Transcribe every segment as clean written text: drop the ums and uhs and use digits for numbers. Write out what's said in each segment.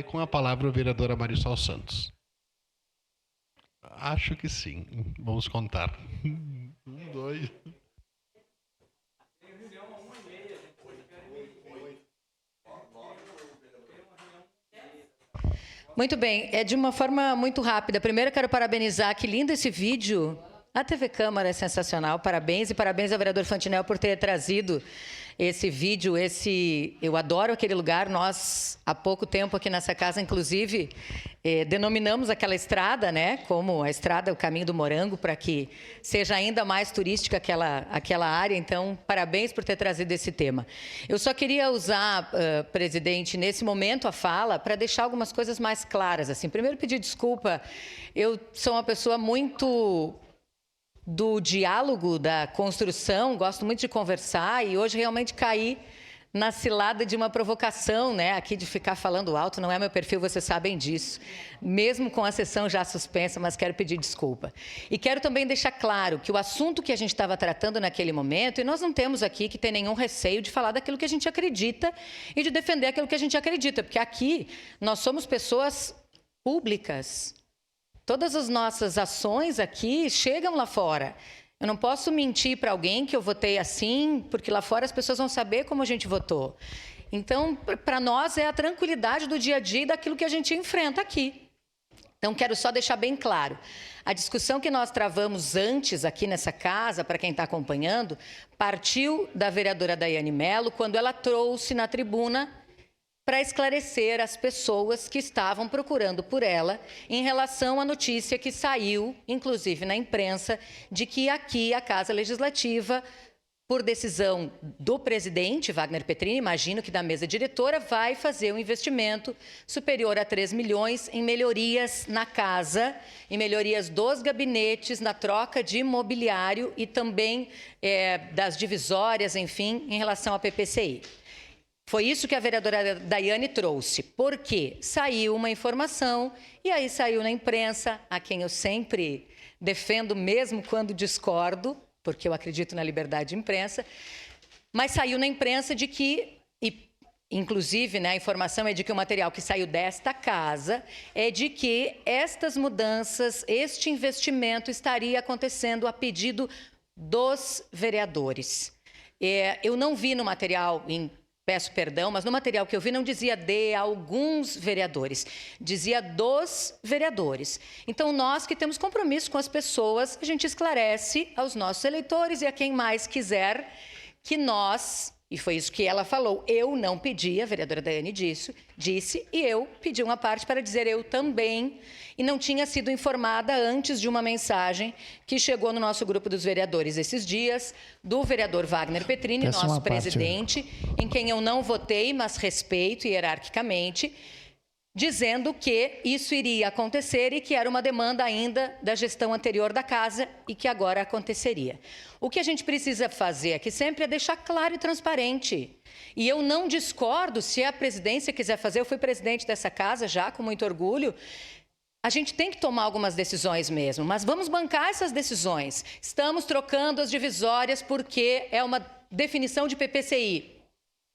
Com a palavra, a vereadora Marisol Santos. Acho que sim. Vamos contar. 1, 2... Muito bem, de uma forma muito rápida. Primeiro, quero parabenizar, que lindo esse vídeo. A TV Câmara é sensacional, parabéns. E parabéns ao vereador Fantinel por ter trazido esse vídeo, eu adoro aquele lugar. Nós, há pouco tempo aqui nessa casa, inclusive, denominamos aquela estrada, né, como a estrada, o Caminho do Morango, para que seja ainda mais turística aquela área. Então, parabéns por ter trazido esse tema. Eu só queria usar, presidente, nesse momento a fala, para deixar algumas coisas mais claras. Assim, primeiro, pedir desculpa. Eu sou uma pessoa muito do diálogo, da construção, gosto muito de conversar, e hoje realmente caí na cilada de uma provocação, né? Aqui de ficar falando alto, não é meu perfil, vocês sabem disso, mesmo com a sessão já suspensa, mas quero pedir desculpa. E quero também deixar claro que o assunto que a gente estava tratando naquele momento, e nós não temos aqui que ter nenhum receio de falar daquilo que a gente acredita e de defender aquilo que a gente acredita, porque aqui nós somos pessoas públicas. Todas as nossas ações aqui chegam lá fora. Eu não posso mentir para alguém que eu votei assim, porque lá fora as pessoas vão saber como a gente votou. Então, para nós é a tranquilidade do dia a dia e daquilo que a gente enfrenta aqui. Então, quero só deixar bem claro. A discussão que nós travamos antes aqui nessa casa, para quem está acompanhando, partiu da vereadora Daiane Mello, quando ela trouxe na tribuna para esclarecer as pessoas que estavam procurando por ela em relação à notícia que saiu, inclusive na imprensa, de que aqui a Casa Legislativa, por decisão do presidente Wagner Petrini, imagino que da mesa diretora, vai fazer um investimento superior a 3 milhões em melhorias na casa, em melhorias dos gabinetes, na troca de mobiliário e também das divisórias, enfim, em relação à PPCI. Foi isso que a vereadora Daiane trouxe, porque saiu uma informação e aí saiu na imprensa, a quem eu sempre defendo, mesmo quando discordo, porque eu acredito na liberdade de imprensa, mas saiu na imprensa de que, inclusive, né, a informação é de que o material que saiu desta casa é de que estas mudanças, este investimento estaria acontecendo a pedido dos vereadores. Eu não vi no material, peço perdão, mas no material que eu vi não dizia de alguns vereadores, dizia dos vereadores. Então, nós que temos compromisso com as pessoas, a gente esclarece aos nossos eleitores e a quem mais quiser que nós, e foi isso que ela falou, eu não pedi, a vereadora Daiane disse, e eu pedi uma parte para dizer eu também, e não tinha sido informada antes de uma mensagem que chegou no nosso grupo dos vereadores esses dias, do vereador Wagner Petrini, nosso presidente, em quem eu não votei, mas respeito hierarquicamente, dizendo que isso iria acontecer e que era uma demanda ainda da gestão anterior da casa e que agora aconteceria. O que a gente precisa fazer aqui sempre é deixar claro e transparente. E eu não discordo, se a presidência quiser fazer, eu fui presidente dessa casa já, com muito orgulho. A gente tem que tomar algumas decisões mesmo, mas vamos bancar essas decisões. Estamos trocando as divisórias porque é uma definição de PPCI.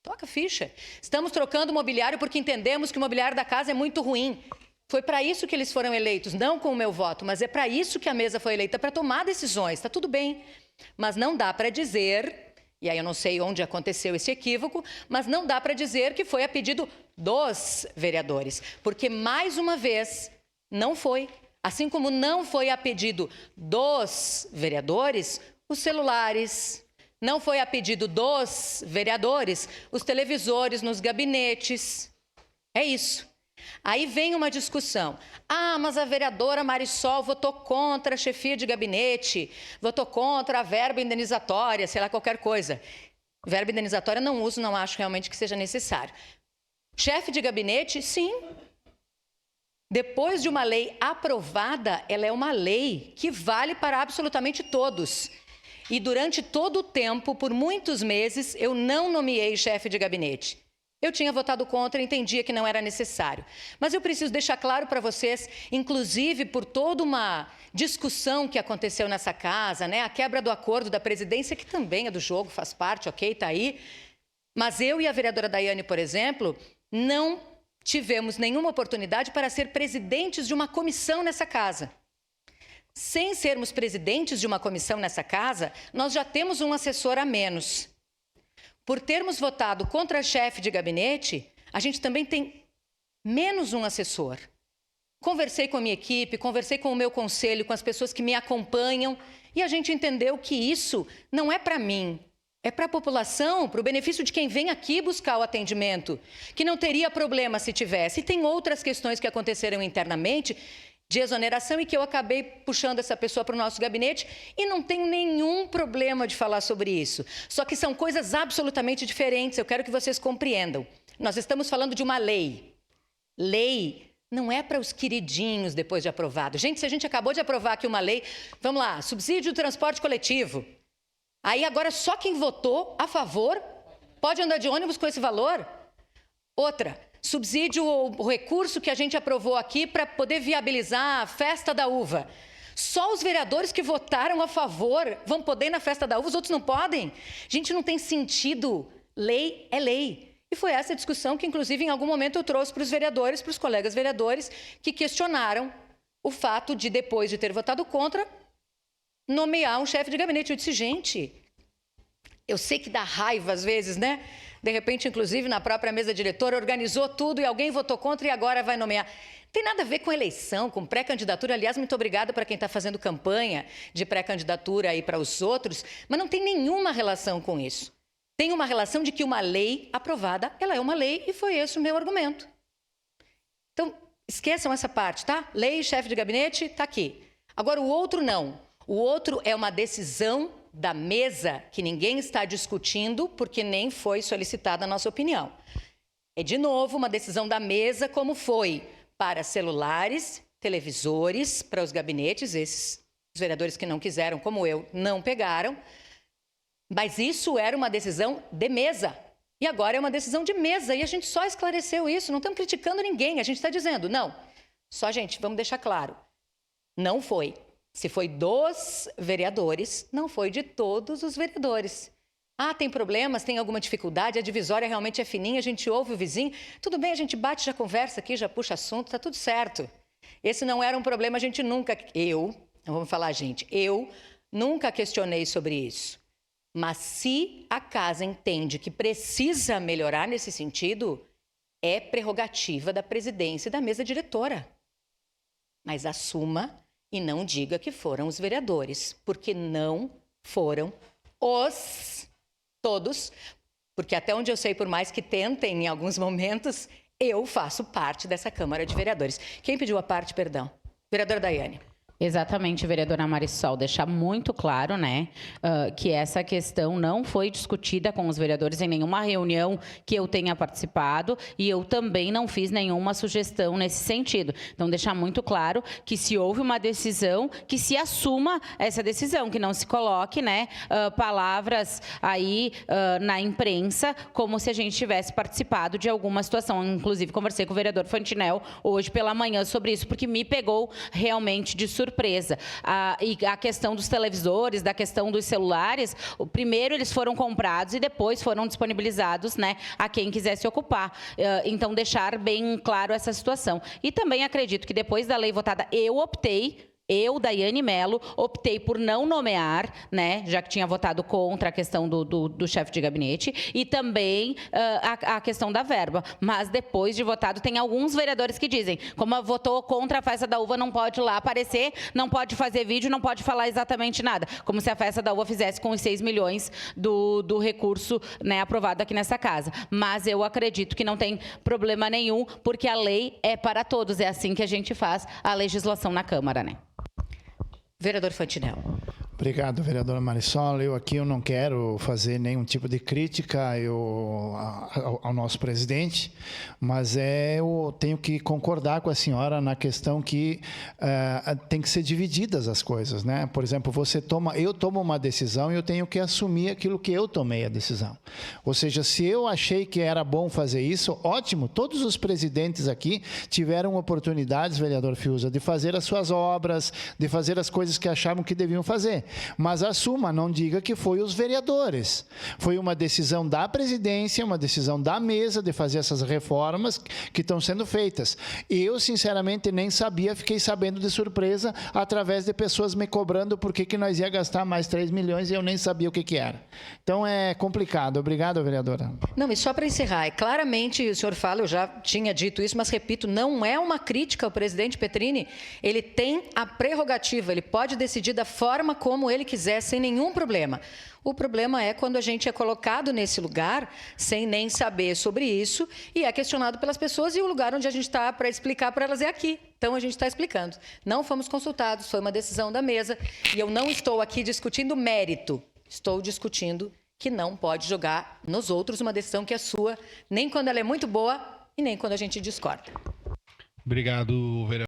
Toca a ficha. Estamos trocando o mobiliário porque entendemos que o mobiliário da casa é muito ruim. Foi para isso que eles foram eleitos, não com o meu voto, mas é para isso que a mesa foi eleita, para tomar decisões. Está tudo bem, mas não dá para dizer, e aí eu não sei onde aconteceu esse equívoco, mas não dá para dizer que foi a pedido dos vereadores, porque, mais uma vez, não foi. Assim como não foi a pedido dos vereadores, os celulares. Não foi a pedido dos vereadores, os televisores nos gabinetes. É isso. Aí vem uma discussão. Ah, mas a vereadora Marisol votou contra a chefia de gabinete, votou contra a verba indenizatória, sei lá, qualquer coisa. Verba indenizatória não uso, não acho realmente que seja necessário. Chefe de gabinete, sim. Depois de uma lei aprovada, ela é uma lei que vale para absolutamente todos. E durante todo o tempo, por muitos meses, eu não nomeei chefe de gabinete. Eu tinha votado contra e entendia que não era necessário. Mas eu preciso deixar claro para vocês, inclusive por toda uma discussão que aconteceu nessa casa, né? A quebra do acordo da presidência, que também é do jogo, faz parte, ok, está aí. Mas eu e a vereadora Daiane, por exemplo, não tivemos nenhuma oportunidade para ser presidentes de uma comissão nessa casa. Sem sermos presidentes de uma comissão nessa casa, nós já temos um assessor a menos. Por termos votado contra chefe de gabinete, a gente também tem menos um assessor. Conversei com a minha equipe, conversei com o meu conselho, com as pessoas que me acompanham, e a gente entendeu que isso não é para mim, é para a população, para o benefício de quem vem aqui buscar o atendimento, que não teria problema se tivesse. E tem outras questões que aconteceram internamente de exoneração e que eu acabei puxando essa pessoa para o nosso gabinete e não tenho nenhum problema de falar sobre isso. Só que são coisas absolutamente diferentes, eu quero que vocês compreendam. Nós estamos falando de uma lei. Lei não é para os queridinhos depois de aprovado. Gente, se a gente acabou de aprovar aqui uma lei, vamos lá, subsídio do transporte coletivo. Aí agora só quem votou a favor pode andar de ônibus com esse valor? Outra, subsídio ou recurso que a gente aprovou aqui para poder viabilizar a festa da uva. Só os vereadores que votaram a favor vão poder ir na festa da uva, os outros não podem? Gente, não tem sentido. Lei é lei. E foi essa discussão que, inclusive, em algum momento eu trouxe para os vereadores, para os colegas vereadores, que questionaram o fato de, depois de ter votado contra, nomear um chefe de gabinete. Eu disse, gente, eu sei que dá raiva às vezes, né? De repente, inclusive, na própria mesa diretora, organizou tudo e alguém votou contra e agora vai nomear. Tem nada a ver com eleição, com pré-candidatura. Aliás, muito obrigada para quem está fazendo campanha de pré-candidatura aí para os outros, mas não tem nenhuma relação com isso. Tem uma relação de que uma lei aprovada, ela é uma lei e foi esse o meu argumento. Então, esqueçam essa parte, tá? Lei, chefe de gabinete, está aqui. Agora, o outro não. O outro é uma decisão da mesa que ninguém está discutindo porque nem foi solicitada a nossa opinião. É, de novo, uma decisão da mesa, como foi para celulares, televisores, para os gabinetes, esses os vereadores que não quiseram, como eu, não pegaram. Mas isso era uma decisão de mesa. E agora é uma decisão de mesa. E a gente só esclareceu isso. Não estamos criticando ninguém. A gente está dizendo, não. Só, gente, vamos deixar claro. Não foi. Se foi dos vereadores, não foi de todos os vereadores. Ah, tem problemas, tem alguma dificuldade, a divisória realmente é fininha, a gente ouve o vizinho. Tudo bem, a gente bate, já conversa aqui, já puxa assunto, está tudo certo. Esse não era um problema, a gente nunca... não vamos falar gente, eu nunca questionei sobre isso. Mas se a casa entende que precisa melhorar nesse sentido, é prerrogativa da presidência e da mesa diretora. Mas assuma e não diga que foram os vereadores, porque não foram todos, porque até onde eu sei, por mais que tentem em alguns momentos, eu faço parte dessa Câmara de Vereadores. Quem pediu a parte, perdão? Vereadora Daiane. Exatamente, vereadora Marisol, deixar muito claro, né, que essa questão não foi discutida com os vereadores em nenhuma reunião que eu tenha participado e eu também não fiz nenhuma sugestão nesse sentido. Então, deixar muito claro que se houve uma decisão, que se assuma essa decisão, que não se coloque, né, palavras aí na imprensa como se a gente tivesse participado de alguma situação. Inclusive, conversei com o vereador Fantinel hoje pela manhã sobre isso, porque me pegou realmente de surpresa. E a questão dos televisores, da questão dos celulares, primeiro eles foram comprados e depois foram disponibilizados, né, a quem quisesse ocupar. Então, deixar bem claro essa situação. E também acredito que depois da lei votada, eu, Daiane Mello, optei por não nomear, né, já que tinha votado contra a questão do chefe de gabinete e também a questão da verba. Mas depois de votado, tem alguns vereadores que dizem, como votou contra a festa da uva, não pode lá aparecer, não pode fazer vídeo, não pode falar exatamente nada. Como se a festa da uva fizesse com os 6 milhões do recurso, né, aprovado aqui nessa casa. Mas eu acredito que não tem problema nenhum, porque a lei é para todos. É assim que a gente faz a legislação na Câmara, né? Vereador Fantinel. Obrigado, vereadora Marisol. Eu não quero fazer nenhum tipo de crítica ao nosso presidente, mas eu tenho que concordar com a senhora na questão que tem que ser divididas as coisas, né? Por exemplo, eu tomo uma decisão e eu tenho que assumir aquilo que eu tomei a decisão. Ou seja, se eu achei que era bom fazer isso, ótimo. Todos os presidentes aqui tiveram oportunidades, vereador Fiuza, de fazer as suas obras, de fazer as coisas que achavam que deviam fazer. mas assuma, não diga que foi os vereadores. Foi uma decisão da presidência, uma decisão da mesa de fazer essas reformas que estão sendo feitas. Eu, sinceramente, nem sabia, fiquei sabendo de surpresa através de pessoas me cobrando por que nós ia gastar mais 3 milhões e eu nem sabia o que era. Então, é complicado. Obrigado, vereadora. Não, e só para encerrar, claramente o senhor fala, eu já tinha dito isso, mas repito, não é uma crítica ao presidente Petrini, ele tem a prerrogativa, ele pode decidir da forma como ele quiser, sem nenhum problema. O problema é quando a gente é colocado nesse lugar sem nem saber sobre isso e é questionado pelas pessoas e o lugar onde a gente está para explicar para elas é aqui. Então, a gente está explicando. Não fomos consultados, foi uma decisão da mesa e eu não estou aqui discutindo mérito, estou discutindo que não pode jogar nos outros uma decisão que é sua, nem quando ela é muito boa e nem quando a gente discorda. Obrigado, vereador.